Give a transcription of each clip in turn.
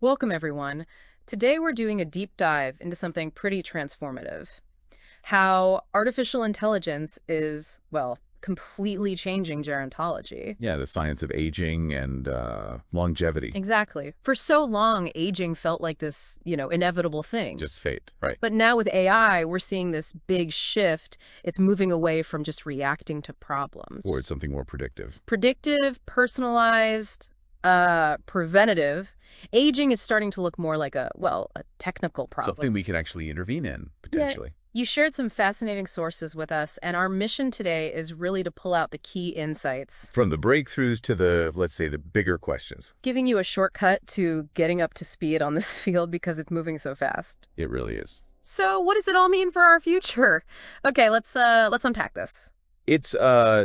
Welcome, everyone. Today we're doing a deep dive into something pretty transformative. How artificial intelligence is, well, completely changing gerontology. Yeah, the science of aging and longevity. Exactly. For so long, aging felt like this, inevitable thing. Just fate, right? But now with AI, we're seeing this big shift. It's moving away from just reacting to problems. Or it's something more predictive. Predictive, personalized, preventative. Aging is starting to look more like a technical problem. Something we can actually intervene in, potentially. You shared some fascinating sources with us, and our mission today is really to pull out the key insights. From the breakthroughs to the, let's say, the bigger questions. Giving you a shortcut to getting up to speed on this field because it's moving so fast. It really is. So what does it all mean for our future? Okay, let's unpack this. It's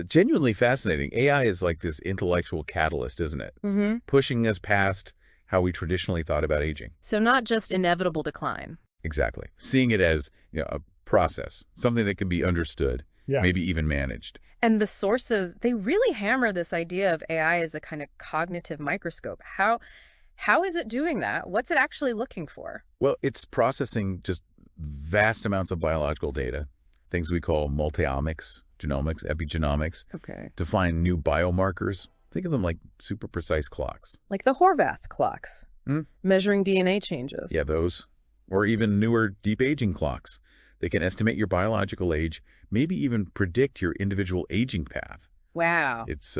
genuinely fascinating. AI is like this intellectual catalyst, isn't it? Mm-hmm. Pushing us past how we traditionally thought about aging. So not just inevitable decline. Exactly. Seeing it as, a process, something that can be understood, maybe even managed. And the sources, they really hammer this idea of AI as a kind of cognitive microscope. How is it doing that? What's it actually looking for? Well, it's processing just vast amounts of biological data, things we call multiomics, genomics, epigenomics, Okay. to find new biomarkers. Think of them like super precise clocks. Like the Horvath clocks, Hmm? measuring DNA changes. Yeah, those. Or even newer deep aging clocks. They can estimate your biological age, maybe even predict your individual aging path. Wow. It's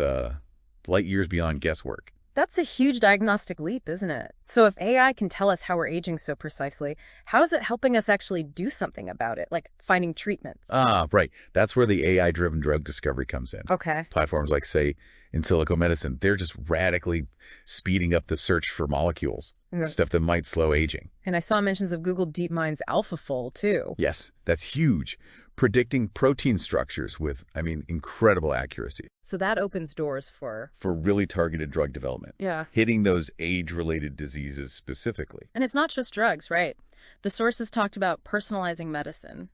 light years beyond guesswork. That's a huge diagnostic leap, isn't it? So if AI can tell us how we're aging so precisely, how is it helping us actually do something about it, like finding treatments? Ah, right. That's where the AI-driven drug discovery comes in. Okay. Platforms like, say, in silico medicine, they're just radically speeding up the search for molecules, stuff that might slow aging. And I saw mentions of Google DeepMind's AlphaFold, too. Yes, that's huge. Predicting protein structures with, incredible accuracy So that opens doors for... for really targeted drug development, Yeah. hitting those age-related diseases specifically. And it's not just drugs, right? The sources talked about personalizing medicine.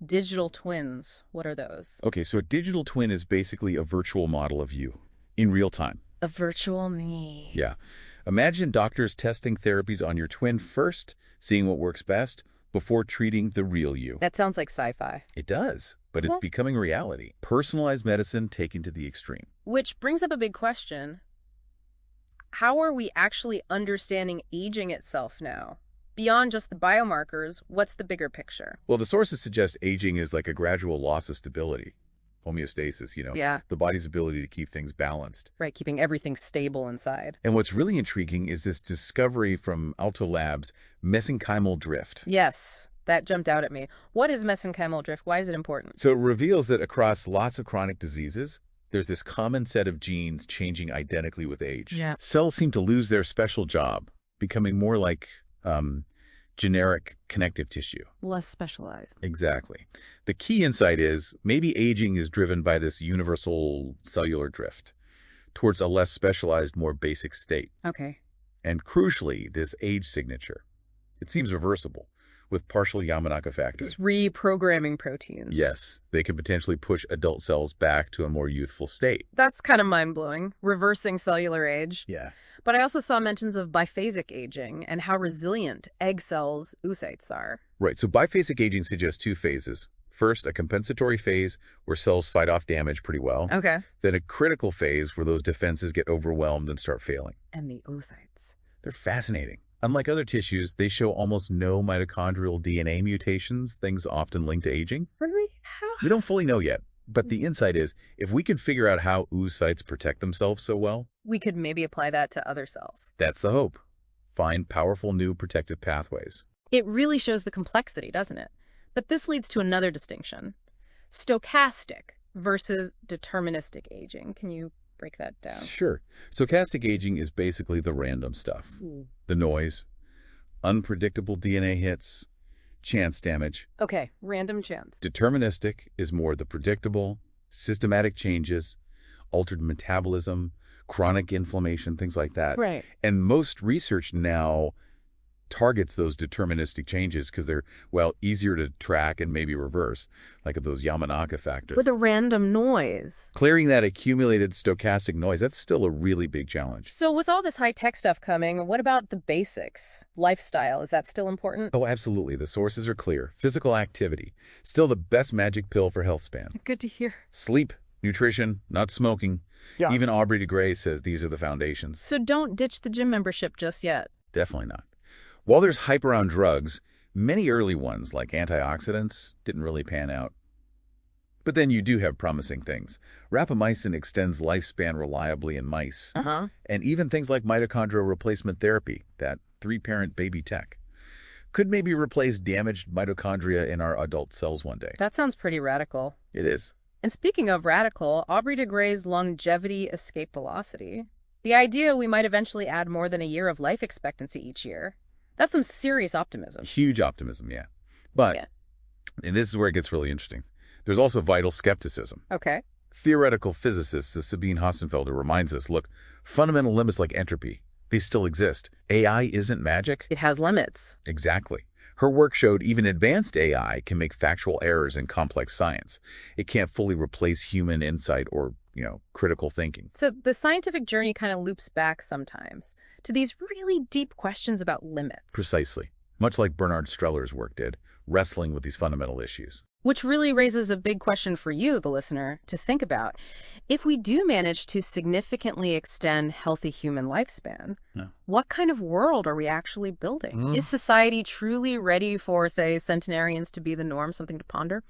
Digital twins, what are those? Okay, so a digital twin is basically a virtual model of you in real time. A virtual me. Yeah. Imagine doctors testing therapies on your twin first, seeing what works best, before treating the real you. That sounds like sci-fi. It does, but it's becoming reality. Personalized medicine taken to the extreme. Which brings up a big question. How are we actually understanding aging itself now? Beyond just the biomarkers, what's the bigger picture? Well, the sources suggest aging is like a gradual loss of stability. Homeostasis, Yeah. the body's ability to keep things balanced. Right, keeping everything stable inside. And what's really intriguing is this discovery from Alto Labs, mesenchymal drift. Yes, that jumped out at me. What is mesenchymal drift? Why is it important? So it reveals that across lots of chronic diseases, there's this common set of genes changing identically with age. Yeah. Cells seem to lose their special job, becoming more like generic connective tissue. Less specialized. Exactly. The key insight is maybe aging is driven by this universal cellular drift towards a less specialized, more basic state. Okay. And crucially, this age signature. It seems reversible with partial Yamanaka factors. It's reprogramming proteins. Yes, they could potentially push adult cells back to a more youthful state. That's kind of mind-blowing, reversing cellular age. Yeah. But I also saw mentions of biphasic aging and how resilient egg cells, oocytes, are. Right, so biphasic aging suggests two phases. First, a compensatory phase where cells fight off damage pretty well. Okay. Then a critical phase where those defenses get overwhelmed and start failing. And the oocytes. They're fascinating. Unlike other tissues, they show almost no mitochondrial DNA mutations, things often linked to aging. Really? How? We don't fully know yet, but the insight is, if we could figure out how oocytes protect themselves so well, We could maybe apply that to other cells. that's the hope. Find powerful new protective pathways. It really shows the complexity, doesn't it? But this leads to another distinction. Stochastic versus deterministic aging. Can you break that down? Sure. Stochastic aging is basically the random stuff. The noise, unpredictable DNA hits, chance damage. Okay, random chance. Deterministic is more the predictable, systematic changes, altered metabolism, chronic inflammation, things like that. Right. And most research now targets those deterministic changes because they're, well, easier to track and maybe reverse, like those Yamanaka factors. With a random noise. Clearing that accumulated stochastic noise, that's still a really big challenge. So with all this high-tech stuff coming, what about the basics? Lifestyle, is that still important? Oh, absolutely. The sources are clear. Physical activity, still the best magic pill for health span. Good to hear. Sleep, nutrition, not smoking. Yeah. Even Aubrey de Grey says these are the foundations. So don't ditch the gym membership just yet. Definitely not. While there's hype around drugs, many early ones, like antioxidants, didn't really pan out. But then you do have promising things. Rapamycin extends lifespan reliably in mice. And even things like mitochondrial replacement therapy, that 3-parent baby tech, could maybe replace damaged mitochondria in our adult cells one day. That sounds pretty radical. It is. And speaking of radical, Aubrey de Grey's longevity escape velocity. The idea we might eventually add more than a year of life expectancy each year. That's some serious optimism. Huge optimism, yeah. But, and this is where it gets really interesting, there's also vital skepticism. Okay. Theoretical physicist Sabine Hossenfelder reminds us, look, fundamental limits like entropy, they still exist. AI isn't magic. It has limits. Exactly. Her work showed even advanced AI can make factual errors in complex science. It can't fully replace human insight or, critical thinking. So the scientific journey kind of loops back sometimes to these really deep questions about limits. Precisely. Much like Bernard Streller's work did, wrestling with these fundamental issues. Which really raises a big question for you, the listener, to think about. If we do manage to significantly extend healthy human lifespan, what kind of world are we actually building? Is society truly ready for, say, centenarians to be the norm? Something to ponder?